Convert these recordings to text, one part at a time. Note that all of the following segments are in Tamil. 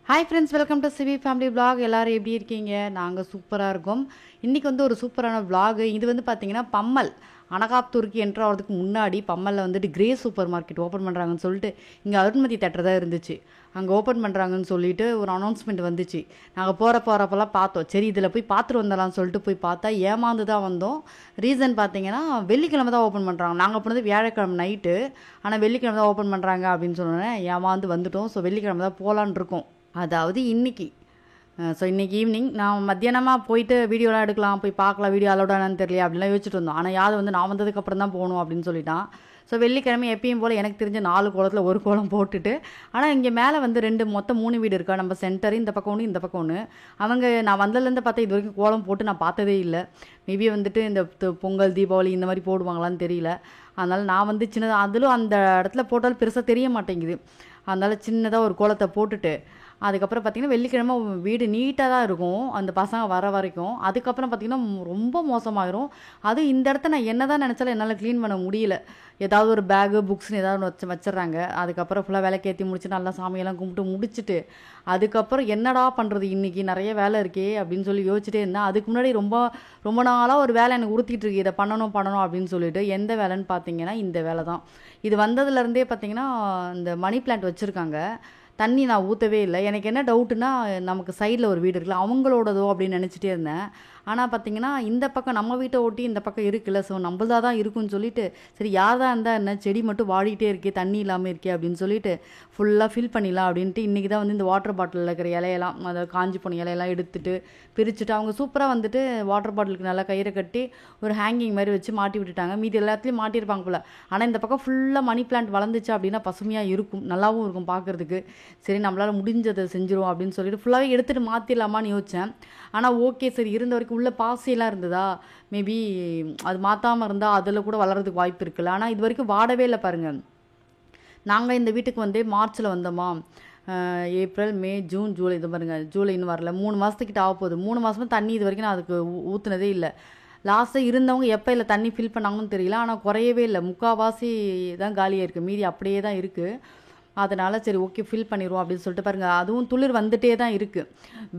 Hi friends, welcome to Shivi family vlog. எல்லாரும் எப்படி இருக்கீங்க? நாங்கள் சூப்பராக இருக்கோம். இன்றைக்கி ஒரு சூப்பரான vlog. இது பார்த்தீங்கன்னா பம்மல் அனகாப்தூருக்கு என்ட்ரு ஆகிறதுக்கு முன்னாடி பம்மலில் கிரே சூப்பர் மார்க்கெட் ஓப்பன் பண்ணுறாங்கன்னு சொல்லிட்டு இங்கே அருண்மதி தேட்டர் தான் இருந்துச்சு. அங்கே ஓப்பன் பண்ணுறாங்கன்னு சொல்லிட்டு ஒரு அனௌன்ஸ்மெண்ட் வந்துச்சு. நாங்கள் போகிறப்பெல்லாம் பார்த்தோம். சரி இதில் போய் பார்த்துட்டு வந்துடலாம்னு சொல்லிட்டு போய் பார்த்தா ஏமாந்து தான் வந்தோம். ரீசன் பார்த்தீங்கன்னா வெள்ளிக்கிழமை தான் ஓப்பன் பண்ணுறாங்க. நாங்கள் போனது வியாழக்கிழமை நைட்டு, ஆனால் வெள்ளிக்கிழமை தான் ஓப்பன் பண்ணுறாங்க அப்படின்னு சொன்னோன்னே ஏமாந்து வந்துட்டோம். ஸோ வெள்ளிக்கிழமை தான் போகலான் இருக்கோம். அதாவது இன்றைக்கி இன்றைக்கி ஈவினிங் நான் மத்தியானமாக போயிட்டு வீடியோலாம் எடுக்கலாம், போய் பார்க்கலாம், வீடியோ அலோடானு தெரியல அப்படிலாம் யோசிச்சுட்டு இருந்தோம். ஆனால் யார் நான் வந்ததுக்கப்புறம் தான் போகணும் அப்படின்னு சொல்லிட்டான். ஸோ வெள்ளிக்கிழமை எப்பயும் போல் எனக்கு தெரிஞ்ச 4 கோலத்தில் ஒரு கோலம் போட்டுட்டு, ஆனால் இங்கே மேலே மொத்தம் 3 வீடு இருக்கா. நம்ம சென்டர் இந்த பக்கம் ஒன்று, இந்த பக்கம் ஒன்று. அவங்க நான் வந்ததுலேருந்து பார்த்தா இது வரைக்கும் கோலம் போட்டு நான் பார்த்ததே இல்லை. மேபி இந்த பொங்கல் தீபாவளி இந்த மாதிரி போடுவாங்களான்னு தெரியல. அதனால் நான் சின்னதாக அதிலும் அந்த இடத்துல போட்டாலும் பெருசாக தெரிய மாட்டேங்குது. அதனால் சின்னதாக ஒரு கோலத்தை போட்டுட்டு அதுக்கப்புறம் பார்த்திங்கன்னா வெள்ளிக்கிழமை வீடு நீட்டாக தான் இருக்கும் அந்த பசங்க வர வரைக்கும். அதுக்கப்புறம் பார்த்திங்கன்னா ரொம்ப மோசமாயிரும். அதுவும் இந்த இடத்த நான் என்ன தான் நினச்சாலும் என்னால் க்ளீன் பண்ண முடியல. ஏதாவது ஒரு பேகு புக்ஸ்னு ஏதாவது ஒன்று வச்சிட்றாங்க. அதுக்கப்புறம் ஃபுல்லாக விளக்கேற்றி முடிச்சு நல்லா சாமியெல்லாம் கும்பிட்டு முடிச்சுட்டு அதுக்கப்புறம் என்னடா பண்ணுறது, இன்றைக்கி நிறைய வேலை இருக்கே அப்படின்னு சொல்லி யோசிச்சுட்டே இருந்தேன். அதுக்கு முன்னாடி ரொம்ப நாளாக ஒரு வேலை எனக்கு உறுத்திட்டு இருக்கு, இதை பண்ணணும் அப்படின்னு சொல்லிட்டு. எந்த வேலைன்னு பார்த்தீங்கன்னா இந்த வேலை தான். இது வந்ததுலேருந்தே பார்த்திங்கன்னா இந்த மணி பிளான்ட் வச்சுருக்காங்க. தண்ணி நான் ஊற்றவே இல்லை. எனக்கு என்ன டவுட்டுன்னா, நமக்கு சைடில் ஒரு வீடு இருக்குல்ல அவங்களோடதோ அப்படின்னு நினச்சிட்டே இருந்தேன். ஆனால் பார்த்தீங்கன்னா இந்த பக்கம் நம்ம வீட்டை ஒட்டி இந்த பக்கம் இருக்குல்ல, ஸோ நம்மளதாக தான் இருக்குன்னு சொல்லிட்டு சரி யார் தான் இருந்தால் என்ன, செடி மட்டும் வாடிட்டே இருக்கே, தண்ணி இல்லாமல் இருக்கே அப்படின்னு சொல்லிட்டு ஃபுல்லாக ஃபில் பண்ணிடலாம் அப்படின்ட்டு இன்றைக்கி தான் இந்த வாட்டர் பாட்டிலில் இருக்கிற இலையெல்லாம், அதை காஞ்சி போன இலையெல்லாம் எடுத்துட்டு பிரிச்சுட்டு அவங்க சூப்பராக வாட்டர் பாட்டிலுக்கு நல்லா கயிறை கட்டி ஒரு ஹேங்கிங் மாதிரி வச்சு மாட்டி விட்டுட்டாங்க. மீதி எல்லாத்துலேயும் மாட்டியிருப்பாங்க போல். ஆனால் இந்த பக்கம் ஃபுல்லாக மணி பிளான்ட் வளர்ந்துச்சு அப்படின்னா பசுமையாக இருக்கும், நல்லாவும் இருக்கும் பார்க்குறதுக்கு. சரி நம்மளால் முடிஞ்சதை செஞ்சிரும் அப்படின்னு சொல்லிட்டு ஃபுல்லாகவே எடுத்துகிட்டு மாற்றிடலாமான்னு யோசித்தேன். ஆனால் ஓகே சரி இருந்த வரைக்கும் உள்ள பாசியெல்லாம் இருந்ததா, மேபி அது மாற்றாமல் இருந்தால் அதில் கூட வளர்கிறதுக்கு வாய்ப்பு இருக்குல்ல. ஆனால் இது வரைக்கும் வாடவே இல்லை பாருங்கள். நாங்கள் இந்த வீட்டுக்கு மார்ச்சில் வந்தோமா, ஏப்ரல் மே ஜூன் ஜூலை, இது பாருங்கள் ஜூலை இன்னும் வரல, 3 மாதத்துக்கிட்ட ஆக போகுது. 3 மாதமாக தண்ணி இது வரைக்கும் நான் அதுக்கு ஊற்றுனதே இல்லை. லாஸ்ட்டாக இருந்தவங்க எப்போ இல்லை தண்ணி ஃபில் பண்ணாங்கன்னு தெரியல. ஆனால் குறையவே இல்லை, முக்கால்வாசி தான் காலியாக இருக்குது, மீதி அப்படியே தான் இருக்குது. அதனால் சரி ஓகே ஃபில் பண்ணிடுவோம் அப்படின்னு சொல்லிட்டு பாருங்கள். அதுவும் துளிர் வந்துட்டே தான் இருக்குது,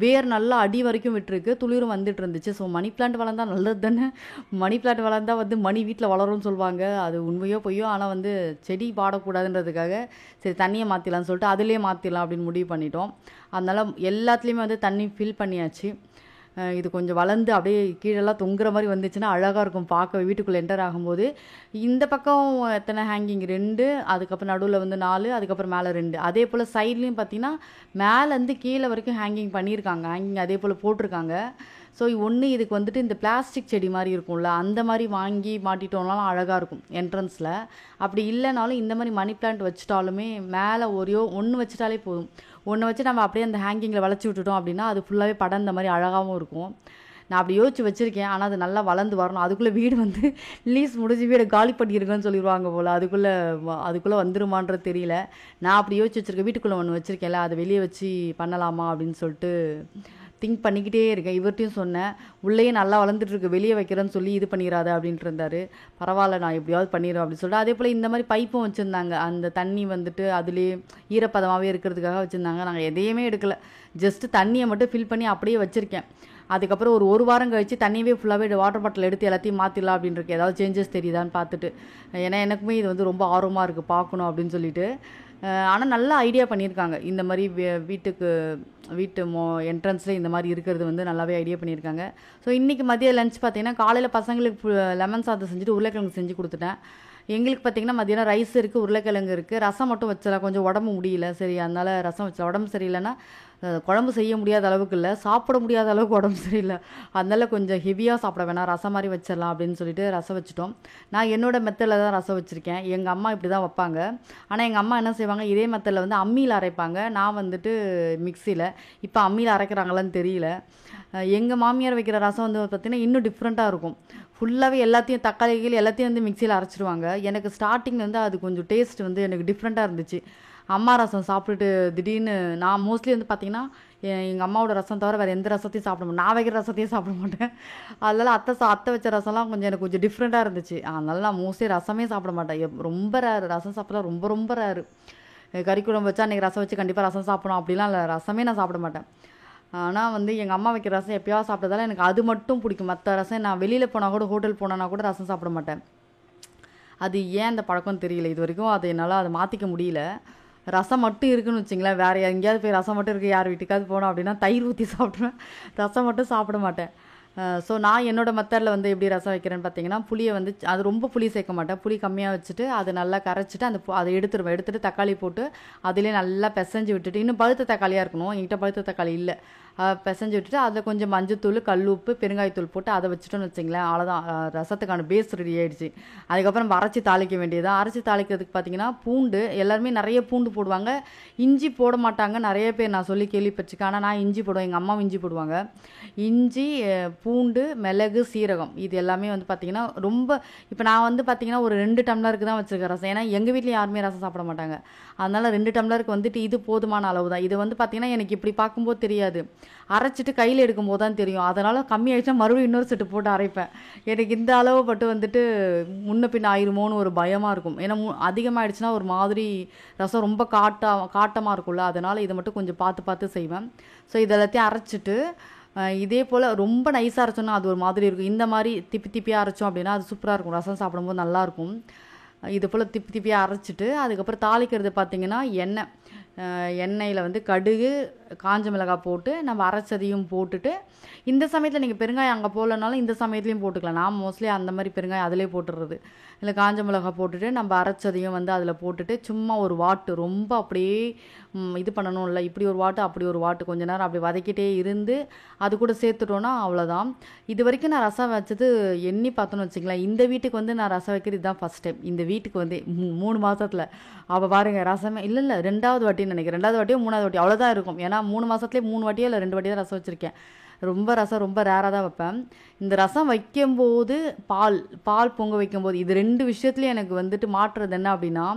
வேர் நல்லா அடி வரைக்கும் விட்டுருக்கு, துளிரும் வந்துட்டு இருந்துச்சு. ஸோ மணி பிளான்ட் வளர்ந்தால் நல்லது தானே. மணி பிளான்ட் வளர்ந்தால் மணி வீட்டில் வளரும்னு சொல்லுவாங்க. அது உண்மையோ பொய்யோ, ஆனால் செடி பாடக்கூடாதுன்றதுக்காக சரி தண்ணியை மாற்றிடலான்னு சொல்லிட்டு அதிலே மாற்றிடலாம் அப்படின்னு முடிவு பண்ணிட்டோம். அதனால் எல்லாத்துலேயுமே தண்ணி ஃபில் பண்ணியாச்சு. இது கொஞ்சம் வளர்ந்து அப்படியே கீழெல்லாம் தொங்குற மாதிரி வந்துச்சுன்னா அழகாக இருக்கும் பார்க்க. வீட்டுக்குள்ளே என்டர் ஆகும்போது இந்த பக்கம் எத்தனை ஹேங்கிங் 2, அதுக்கப்புறம் நடுவில் 4, அதுக்கப்புறம் மேலே 2. அதே போல் சைட்லேயும் பார்த்தீங்கன்னா மேலேருந்து கீழே வரைக்கும் ஹேங்கிங் பண்ணியிருக்காங்க, ஹேங்கிங் அதே போல் போட்டிருக்காங்க. ஸோ ஒன்று இதுக்கு இந்த பிளாஸ்டிக் செடி மாதிரி இருக்கும்ல, அந்த மாதிரி வாங்கி மாட்டிட்டோம்னாலும் அழகாக இருக்கும் என்ட்ரன்ஸில். அப்படி இல்லைனாலும் இந்த மாதிரி மணி பிளான்ட் வச்சுட்டாலுமே மேலே ஒன்று வச்சுட்டாலே போதும். ஒன்று வச்சு நம்ம அப்படியே அந்த ஹேங்கிங்கில் வளைச்சி விட்டுட்டோம் அப்படின்னா அது ஃபுல்லாகவே படர்ந்த மாதிரி அழகாகவும் இருக்கும். நான் அப்படி யோசிச்சு வச்சுருக்கேன். ஆனால் அது நல்லா வளர்ந்து வரணும். அதுக்குள்ளே வீடு லீஸ் முடிஞ்சு வீடை காலி பண்ணியிருக்கேன்னு சொல்லிடுவாங்க போல். அதுக்குள்ளே வந்துருமான்றது தெரியல. நான் அப்படி யோசிச்சு வச்சுருக்கேன். வீட்டுக்குள்ளே ஒன்று வச்சுருக்கேன்ல, அதை வெளியே வச்சு பண்ணலாமா அப்படின்னு சொல்லிட்டு திங்க் பண்ணிக்கிட்டே இருக்கேன். இவர்கிட்டையும் சொன்னேன், உள்ளேயே நல்லா வளர்ந்துட்டுருக்கு, வெளியே வைக்கிறேன்னு சொல்லி இது பண்ணிடாத அப்படின்ட்டு இருந்தார். பரவாயில்ல நான் எப்படியாவது பண்ணிடுவேன் அப்படின்னு சொல்லிட்டு. அதே போல் இந்த மாதிரி பைப்பும் வச்சுருந்தாங்க. அந்த தண்ணி அதுலேயே ஈரப்பதமாகவே இருக்கிறதுக்காக வச்சுருந்தாங்க. நாங்கள் எதையுமே எடுக்கலை, ஜஸ்ட்டு தண்ணியை மட்டும் ஃபில் பண்ணி அப்படியே வச்சுருக்கேன். அதுக்கப்புறம் ஒரு வாரம் கழித்து தண்ணியவே ஃபுல்லாகவே வாட்டர் பாட்டில் எடுத்து எல்லாத்தையும் மாற்றிடலாம் அப்படின்னு இருக்கு. ஏதாவது சேஞ்சஸ் தெரியுதான்னு பார்த்துட்டு. ஏன்னா எனக்குமே இது ரொம்ப ஆர்வமாக இருக்குது பார்க்கணும் அப்படின்னு சொல்லிட்டு. ஆனால் நல்ல ஐடியா பண்ணியிருக்காங்க. இந்த மாதிரி வீட்டு என்ட்ரன்ஸில் இந்த மாதிரி இருக்கிறது நல்லாவே ஐடியா பண்ணியிருக்காங்க. ஸோ இன்றைக்கி மதிய லஞ்ச் பார்த்தீங்கன்னா காலையில் பசங்களுக்கு லெமன் சாதம் செஞ்சுட்டு உருளைக்கிழங்கு செஞ்சு கொடுத்துட்டேன். எங்களுக்கு பார்த்திங்கன்னா மதியானம் ரைஸ் இருக்குது, உருளைக்கிழங்கு இருக்குது, ரசம் மட்டும் வச்சலாம். கொஞ்சம் உடம்பு முடியல, சரி அதனால் ரசம் வச்சலாம். உடம்பு சரியில்லைன்னா குழம்பு செய்ய முடியாத அளவுக்கு இல்லை, சாப்பிட முடியாத அளவுக்கு உடம்பு சரியில்லை. அதனால் கொஞ்சம் ஹெவியாக சாப்பிட வேணாம், ரசம் மாதிரி வச்சிடலாம் அப்படின்னு சொல்லிட்டு ரசம் வச்சுட்டோம். நான் என்னோட மெத்தடில் தான் ரசம் வச்சுருக்கேன். எங்கள் அம்மா இப்படி தான் வைப்பாங்க. ஆனால் எங்கள் அம்மா என்ன செய்வாங்க, இதே மெத்தடில் அம்மியில் அரைப்பாங்க. நான் மிக்சியில். இப்போ அம்மியில் அரைக்கிறாங்களான்னு தெரியல. எங்கள் மாமியார் வைக்கிற ரசம் பார்த்திங்கன்னா இன்னும் டிஃப்ரெண்ட்டாக இருக்கும். ஃபுல்லாகவே எல்லாத்தையும் தக்காளிகள் எல்லாத்தையும் மிக்சியில் அரைச்சிடுவாங்க. எனக்கு ஸ்டார்டிங்கில் அது கொஞ்சம் டேஸ்ட் எனக்கு டிஃப்ரெண்ட்டாக இருந்துச்சு. அம்மா ரசம் சாப்பிட்டுட்டு திடீர்னு நான் மோஸ்ட்லி பார்த்திங்கன்னா எங்கள் அம்மாவோட ரசம் தவிர வேறு எந்த ரசத்தையும் சாப்பிட மாட்டேன். நான் வைக்கிற ரசத்தையும் சாப்பிட மாட்டேன். அதனால் அத்தை வச்ச ரசம்லாம் கொஞ்சம் டிஃப்ரெண்ட்டாக இருந்துச்சு. அதனால் நான் மோஸ்ட்லி ரசமே சாப்பிட மாட்டேன். ரொம்ப ரேரு, ரசம் சாப்பிட்லாம் ரொம்ப ரேரு. கறி குழம்பு வச்சா அன்றைக்கி ரசம் வச்சு கண்டிப்பாக ரசம் சாப்பிடணும் அப்படிலாம் இல்லை, ரசமே நான் சாப்பிட மாட்டேன். ஆனால் வந்து எங்கள் அம்மா வைக்கிற ரசம் எப்பயாவது சாப்பிட்டதால எனக்கு அது மட்டும் பிடிக்கும். மற்ற ரசம் நான் வெளியில் போனால் கூட, ஹோட்டல் போனேன்னா கூட ரசம் சாப்பிட மாட்டேன். அது ஏன் அந்த பழக்கம் தெரியல, இது வரைக்கும் அது என்னால் அதை மாற்றிக்க முடியல. ரசம் மட்டும் இருக்குன்னு வச்சிங்களேன், வேறு எங்கேயாவது போய் ரசம் மட்டும் இருக்குது யார் வீட்டுக்காவது போனோம் அப்படின்னா தயிர் ஊற்றி சாப்பிடுவேன், ரசம் மட்டும் சாப்பிட மாட்டேன். ஸோ நான் என்னோட மெத்தடில் வந்து எப்படி ரசம் வைக்கிறேன்னு பார்த்தீங்கன்னா, புளியை வந்து அது ரொம்ப புளி சேர்க்க மாட்டேன், புளி கம்மியாக வச்சுட்டு அதை நல்லா கரைச்சிட்டு அதை எடுத்துட்டு தக்காளி போட்டு அதிலே நல்லா பிசைஞ்சு விட்டுட்டு, இன்னும் பழுத்த தக்காளியாக இருக்கணும், என்கிட்ட பழுத்த தக்காளி இல்லை, பிசைஞ்சு விட்டுட்டு அதில் கொஞ்சம் மஞ்சத்தூள், கல் உப்பு, பெருங்காயத்தூள் போட்டு அதை வச்சுட்டோன்னு வச்சிங்களேன், அவ்வளோதான், ரசத்துக்கான பேஸ் ரெடி ஆகிடுச்சு. அதுக்கப்புறம் அரைச்சி தாளிக்க வேண்டியதான். அரைச்சி தாளிக்கிறதுக்கு பார்த்தீங்கன்னா பூண்டு, எல்லாருமே நிறைய பூண்டு போடுவாங்க, இஞ்சி போட மாட்டாங்க நிறைய பேர், நான் சொல்லி கேள்விப்பட்டிருக்கேன். ஆனால் நான் இஞ்சி போடுவேன், எங்கள் அம்மாவும் இஞ்சி போடுவாங்க. இஞ்சி, பூண்டு, மிளகு, சீரகம், இது எல்லாமே வந்து பார்த்திங்கன்னா ரொம்ப, இப்போ நான் வந்து பார்த்திங்கன்னா ஒரு 2 டம்ளருக்கு தான் வச்சுருக்கேன் ரசம். ஏன்னா எங்கள் வீட்டில் யாருமே ரசம் சாப்பிட மாட்டாங்க, அதனால் 2 டம்ளருக்கு வந்துட்டு இது போதுமான அளவு தான். இது வந்து பார்த்திங்கன்னா எனக்கு இப்படி பார்க்கும்போது தெரியாது, அரைச்சிட்டு கையில் எடுக்கும்போது தான் தெரியும். அதனால் கம்மியாகிடுச்சா மறுபடியும் இன்னொரு செட்டு போட்டு அரைப்பேன். எனக்கு இந்த அளவு பட்டு வந்துட்டு முன்ன பின்ன ஆயிருமோன்னு ஒரு பயமாக இருக்கும். ஏன்னா அதிகமாகிடுச்சுன்னா ஒரு மாதிரி ரசம் ரொம்ப காட்டமாக இருக்கும்ல, அதனால் இதை மட்டும் கொஞ்சம் பார்த்து பார்த்து செய்வேன். ஸோ இதெல்லாத்தையும் அரைச்சிட்டு இதே போல் ரொம்ப நைஸாக அரைச்சோன்னா அது ஒரு மாதிரி இருக்கும், இந்த மாதிரி திப்பி திப்பியாக அரைச்சோம் அப்படின்னா அது சூப்பராக இருக்கும், ரசம் சாப்பிடும்போது நல்லாயிருக்கும். இது போல் திப்பி திப்பியாக அரைச்சிட்டு அதுக்கப்புறம் தாளிக்கிறது பார்த்திங்கன்னா எண்ணெயில் வந்து கடுகு, காஞ்ச மிளகாய் போட்டு நம்ம அரைச்சதையும் போட்டுட்டு, இந்த சமயத்தில் நீங்கள் பெருங்காயம் அங்கே போடலனாலும் இந்த சமயத்துலையும் போட்டுக்கலாம். நான் மோஸ்ட்லி அந்த மாதிரி பெருங்காயம் அதிலே போட்டுடுறது. இல்லை காஞ்ச மிளகாய் போட்டுட்டு நம்ம அரைச்சதையும் வந்து அதில் போட்டுட்டு சும்மா ஒரு வாட்டு, ரொம்ப அப்படியே இது பண்ணணும் இல்லை, இப்படி ஒரு வாட்டு அப்படி ஒரு வாட்டு, கொஞ்ச நேரம் அப்படி வதக்கிட்டே இருந்து அது கூட சேர்த்துட்டோன்னா அவ்வளோதான். இது வரைக்கும் நான் ரசம் வச்சது எண்ணி பார்த்தோன்னு வச்சுங்களேன், இந்த வீட்டுக்கு வந்து நான் ரசம் வைக்கிறது இதுதான் ஃபஸ்ட் டைம். இந்த வீட்டுக்கு வந்து 3 மாதத்தில் அவள் பாருங்கள் ரசமே இல்லை 2வது வாட்டின்னு நினைக்கிறேன், 2வது வாட்டியோ 3வது வாட்டியோ அவ்வளோதான் இருக்கும். ஏன்னா 3 மாதத்துலேயே 3 வாட்டியோ இல்லை 2 வாட்டியோ தான் ரசம் வச்சுருக்கேன். ரசம் ரொம்ப ரேராக தான் வைப்பேன். இந்த ரசம் வைக்கும்போது பால் பொங்க வைக்கும்போது இது 2 விஷயத்துலையும் எனக்கு வந்துட்டு மாற்றுறது என்ன அப்படின்னா,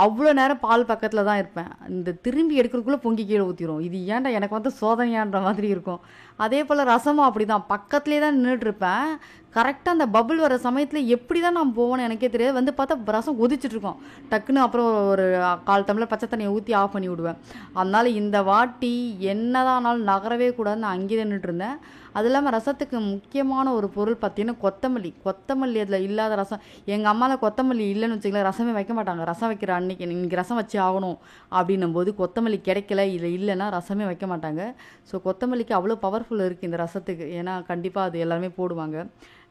அவ்வளோ நேரம் பால் பக்கத்தில் தான் இருப்பேன், இந்த திரும்பி எடுக்கிறதுக்குள்ளே பொங்கி கீழே ஊற்றிடும். இது ஏன்டா எனக்கு வந்து சோதனையான்ற மாதிரி இருக்கும். அதே போல் ரசமும் அப்படி தான், பக்கத்துலேயே தான் நின்றுட்டுருப்பேன். கரெக்டாக அந்த பபுள் வர சமயத்தில் எப்படி தான் நான் போவேன்னு எனக்கே தெரியாது. வந்து பார்த்தா ரசம் கொதிச்சுட்ருக்கோம், டக்குன்னு அப்புறம் ஒரு 1/4 டம்ளர் பச்சை தண்ணியை ஊற்றி ஆஃப் பண்ணி விடுவேன். அதனால் இந்த வாட்டி என்னதானாலும் நகரவே கூடாதுன்னு நான் அங்கேயே நின்றுட்டுருந்தேன். அது இல்லாமல் ரசத்துக்கு முக்கியமான ஒரு பொருள் பார்த்தீங்கன்னா கொத்தமல்லி அதில் இல்லாத ரசம், எங்கள் அம்மாவில் கொத்தமல்லி இல்லைன்னு வச்சுக்கலாம் ரசமே வைக்க மாட்டாங்க. ரசம் வைக்கிற அன்றைக்கி இன்றைக்கி ரசம் வச்சு ஆகணும் அப்படின்னும் போது கொத்தமல்லி கிடைக்கல, இல்லைன்னா ரசமே வைக்க மாட்டாங்க. ஸோ கொத்தமல்லிக்கு அவ்வளோ பவர்ஃபுல் இருக்குது இந்த ரசத்துக்கு, ஏன்னா கண்டிப்பாக அது எல்லாருமே போடுவாங்க.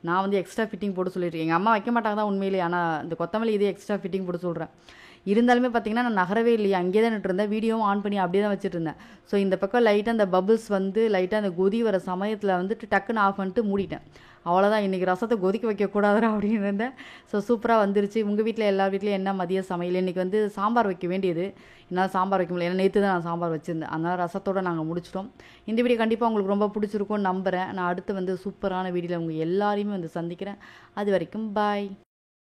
நான் வந்து எக்ஸ்ட்ரா ஃபிட்டிங் போட்டு சொல்லியிருக்கேன், எங்கள் அம்மா வைக்க மாட்டாங்க தான் உண்மையிலே, ஆனால் இந்த கொத்தமல்லி இதே எக்ஸ்ட்ரா ஃபிட்டிங் போட்டு சொல்கிறேன். இருந்தாலுமே பார்த்தீங்கன்னா நான் நகரவே இல்லையா, அங்கேயே தான் நின்றுருந்தேன், வீடியோவும் ஆன் பண்ணி அப்படியே தான் வச்சுட்டு இருந்தேன். ஸோ இந்த பக்கம் லைட்டாக அந்த பபுள்ஸ் வந்து லைட்டாக அந்த கொதி வர சமயத்தில் வந்துட்டு டக்குன்னு ஆஃப் பண்ணிட்டு மூடிட்டேன். அவ்வளோதான், இன்றைக்கி ரசத்தை கொதிக்க வைக்கக்கூடாதுரா அப்படின்னு இருந்தேன். ஸோ சூப்பராக வந்துருச்சு. உங்கள் வீட்டில் எல்லா வீட்லேயும் என்ன மதிய சமையல்? இன்றைக்கி வந்து சாம்பார் வைக்க வேண்டியது, என்னால் சாம்பார் வைக்க முடியல, ஏன்னா நேற்று தான் நான் சாம்பார் வச்சுருந்தேன், அதனால் ரசத்தோடு நாங்கள் முடிச்சிட்டோம். இந்த வீடியோ கண்டிப்பாக உங்களுக்கு ரொம்ப பிடிச்சிருக்கும்னு நம்புகிறேன். நான் அடுத்து வந்து சூப்பரான வீடியோவில் உங்கள் எல்லாரையுமே வந்து சந்திக்கிறேன். அது வரைக்கும் பாய்.